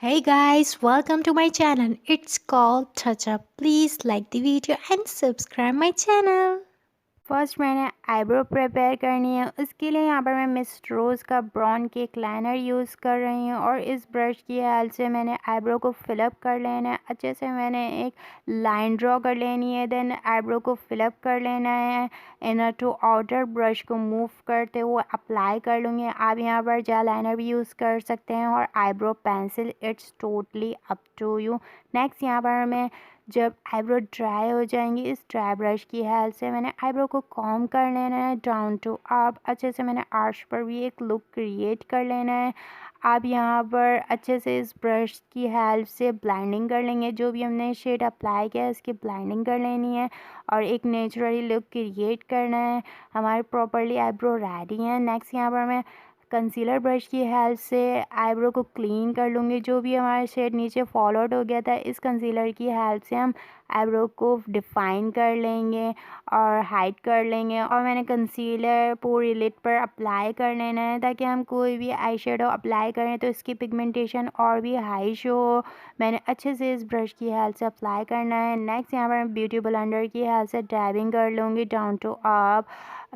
Hey guys, welcome to my channel. It's called Touch Up. Please like the video and subscribe my channel. First मैंने eyebrow prepare करनी है। उसके लिए यहाँ पर मैं मिस रोज़ का ब्राउन केक लाइनर यूज़ कर रही हूँ और इस ब्रश की हेल्प से मैंने आईब्रो को फिलअप कर लेना है। अच्छे से मैंने एक लाइन ड्रॉ कर लेनी है, देन आईब्रो को फिलअप कर लेना है। इनर टू आउटर ब्रश को मूव करते हुए अप्लाई कर लूँगी। आप यहाँ पर जेल लाइनर भी यूज़ कर सकते हैं और eyebrow pencil, it's totally up to you. Next यहाँ पर मैं जब आईब्रो ड्राई हो जाएंगी, इस ड्राई ब्रश की हेल्प से मैंने आईब्रो को कॉम कर लेना है डाउन टू अप। अच्छे से मैंने आर्च पर भी एक लुक क्रिएट कर लेना है। आप यहाँ पर अच्छे से इस ब्रश की हेल्प से ब्लेंडिंग कर लेंगे। जो भी हमने शेड अप्लाई किया है उसकी ब्लेंडिंग कर लेनी है और एक नेचुरली लुक क्रिएट करना है। हमारे प्रॉपरली आईब्रो रेडी है। नेक्स्ट यहाँ पर मैं कंसीलर ब्रश की हेल्प से आईब्रो को क्लीन कर लूँगी। जो भी हमारा शेड नीचे फॉल आउट हो गया था, इस कंसीलर की हेल्प से हम आईब्रो को डिफ़ाइन कर लेंगे और हाइड कर लेंगे। और मैंने कंसीलर पूरी लिड पर अप्लाई कर लेना है ताकि हम कोई भी आई शेडो अप्लाई करें तो इसकी पिगमेंटेशन और भी हाई शो हो। मैंने अच्छे से इस ब्रश की हेल्प से अप्लाई करना है। नेक्स्ट यहाँ पर मैं ब्यूटी ब्लेंडर की हेल्प से डैबिंग कर लूँगी डाउन टू अप।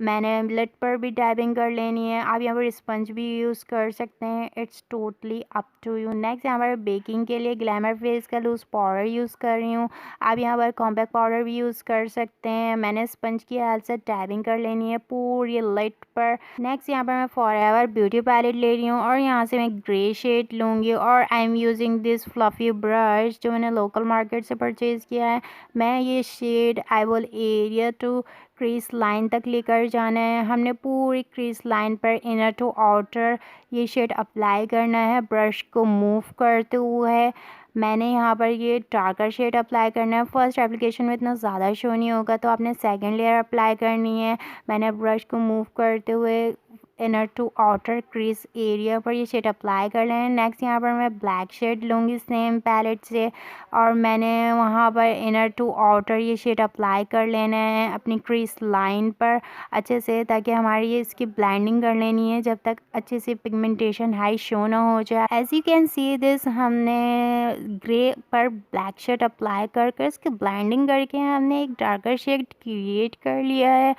मैंने लिड पर भी डैबिंग कर लेनी है। आप यहाँ पर स्पंज भी यूज़ कर सकते हैं, it's totally up to you. Next यहाँ पर बेकिंग के लिए ग्लैमर फेस का लूज़ पाउडर यूज़ कर रही हूँ। आप यहाँ पर कॉम्पैक्ट पाउडर भी यूज़ कर सकते हैं। मैंने स्पंज की हेल्प से डैबिंग कर लेनी है पूरी लिड पर। नेक्स्ट यहाँ पर मैं फॉरएवर ब्यूटी पैलेट ले रही हूँ और यहाँ से मैं ग्रे शेड लूँगी और I am using this fluffy brush जो मैंने लोकल मार्केट से परचेज़ किया है। मैं ये shade eyeball area to crease line तक लेकर जाना है। हमने पूरी क्रीज लाइन पर इनर टू आउटर ये शेड अप्लाई करना है ब्रश को मूव करते हुए। मैंने यहाँ पर ये डार्कर शेड अप्लाई करना है। फर्स्ट एप्लीकेशन में इतना ज़्यादा शो नहीं होगा तो आपने सेकेंड लेयर अप्लाई करनी है। मैंने ब्रश को मूव करते हुए inner to outer crease area पर ये शेड अप्लाई कर लेना है। नेक्स्ट यहाँ पर मैं ब्लैक शेड लूँगी सेम पैलेट से और मैंने वहाँ पर इनर टू आउटर ये शेड अप्लाई कर लेना है अपनी क्रीज लाइन पर अच्छे से, ताकि हमारी ये इसकी ब्लेंडिंग कर लेनी है जब तक अच्छे से पिगमेंटेशन हाई शो ना हो जाए। As you can see this, हमने ग्रे पर ब्लैक शेड अप्लाई कर इसकी ब्लेंडिंग करके हमने एक डार्कर शेड क्रिएट कर लिया है।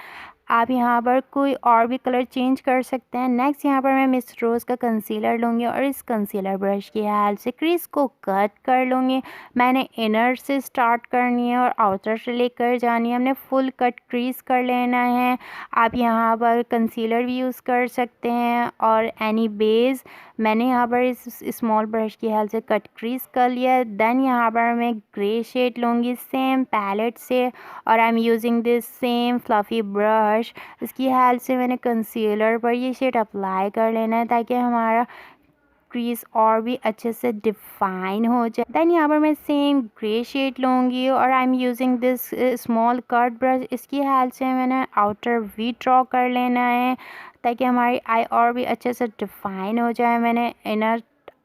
आप यहाँ पर कोई और भी कलर चेंज कर सकते हैं। नेक्स्ट यहाँ पर मैं मिस रोज़ का कंसीलर लूँगी और इस कंसीलर ब्रश की हेल्प से क्रीज को कट कर लूँगी। मैंने इनर से स्टार्ट करनी है और आउटर से लेकर जानी है। हमने फुल कट क्रीज कर लेना है। आप यहाँ पर कंसीलर भी यूज़ कर सकते हैं और एनी बेस। मैंने यहाँ पर इस स्मॉल ब्रश की हेल्प से कट क्रीज कर लिया। देन यहाँ पर मैं ग्रे शेड लूँगी सेम पैलेट से और I am using this same fluffy brush. इसकी हेल्प से मैंने कंसीलर पर ये शेड अप्लाई कर लेना है ताकि हमारा क्रीज और भी अच्छे से डिफाइन हो जाए। देन यहाँ पर मैं सेम ग्रे शेड लूँगी और I am using this small curved brush. इसकी हेल्प से मैंने आउटर वी ड्रॉ कर लेना है ताकि हमारी आई और भी अच्छे से डिफाइन हो जाए। मैंने इनर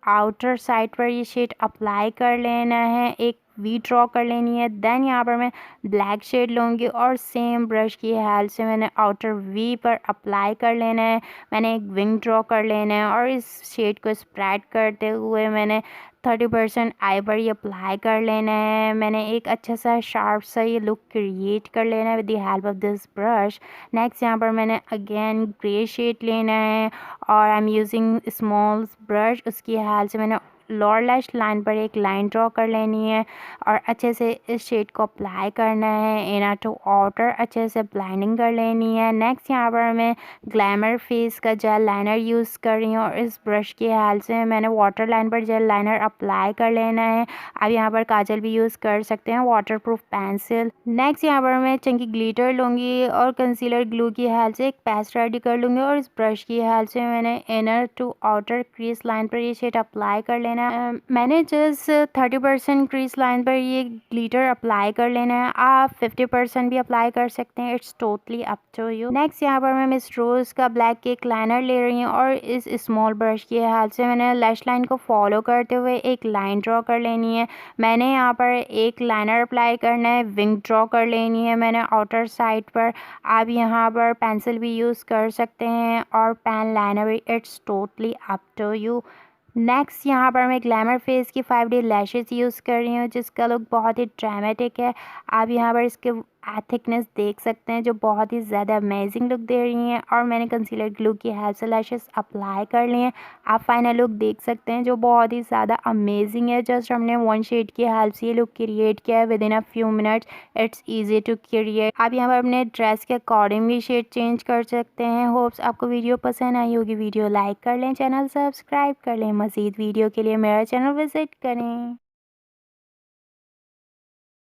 आउटर साइड पर ये शेड अप्लाई कर लेना है, एक वी ड्रॉ कर लेनी है। देन यहाँ पर मैं ब्लैक शेड लूँगी और सेम ब्रश की हेल्प से मैंने आउटर वी पर अप्लाई कर लेना है। मैंने एक विंग ड्रॉ कर लेना है और इस शेड को स्प्रेड करते हुए मैंने 30% आई पर ये अप्लाई कर लेना है। मैंने एक अच्छा सा शार्प सा ये लुक क्रिएट कर लेना है with the help of this brush. Next यहाँ पर मैंने अगेन ग्रे शेड लेना है और I am using small brush. उसकी हेल्प से मैंने लोअर लैश लाइन पर एक लाइन ड्रॉ कर लेनी है और अच्छे से इस शेड को अप्लाई करना है। इनर टू आउटर अच्छे से ब्लेंडिंग कर लेनी है। नेक्स्ट यहाँ पर मैं ग्लैमर फेस का जेल लाइनर यूज़ कर रही हूँ और इस ब्रश की हेल्प से मैंने वाटर लाइन पर जेल लाइनर अप्लाई कर लेना है। आप यहाँ पर काजल भी यूज़ कर सकते हैं, वाटर प्रूफ पेंसिल। नेक्स्ट यहाँ पर मैं चंकी ग्लिटर लूँगी और कंसीलर ग्लू की हेल्प से एक पेस्ट रेडी कर लूँगी और इस ब्रश की हेल्प से मैंने inner to outer crease line पर ये शेड अप्लाई कर लेना है। मैंने जस्ट 30% क्रीज लाइन पर ये ग्लिटर अप्लाई कर लेना है। आप 50% भी अप्लाई कर सकते हैं, it's totally up to you. Next यहाँ पर मैं मिस रोज़ का ब्लैक केक लाइनर ले रही हूँ और इस स्मॉल ब्रश की हेल्प से मैंने लैश लाइन को फॉलो करते हुए एक लाइन ड्रॉ कर लेनी है। मैंने यहाँ पर एक लाइनर अप्लाई करना है, विंग ड्रॉ कर लेनी है मैंने आउटर साइड पर। आप यहाँ पर पेंसिल भी यूज़ कर सकते हैं और पेन लाइनर भी, it's totally up to you. Next यहाँ पर मैं ग्लैमर फेस की 5D लैशेस यूज़ कर रही हूँ, जिसका लुक बहुत ही ड्रामेटिक है। आप यहाँ पर इसके थिकनेस देख सकते हैं, जो बहुत ही ज़्यादा अमेजिंग लुक दे रही हैं। और मैंने कंसीलर ग्लू की हेल्प से लैशेस अप्लाई कर लिए हैं। आप फाइनल लुक देख सकते हैं, जो बहुत ही ज़्यादा अमेजिंग है। जस्ट हमने वन शेड की हेल्प से ये लुक क्रिएट किया है with in a few minutes. It's easy to create. आप यहाँ पर अपने ड्रेस के अकॉर्डिंग भी शेड चेंज कर सकते हैं। होप्स आपको वीडियो पसंद आई होगी। वीडियो लाइक कर लें, चैनल सब्सक्राइब कर लें। मज़ीद वीडियो के लिए मेरा चैनल विजिट करें।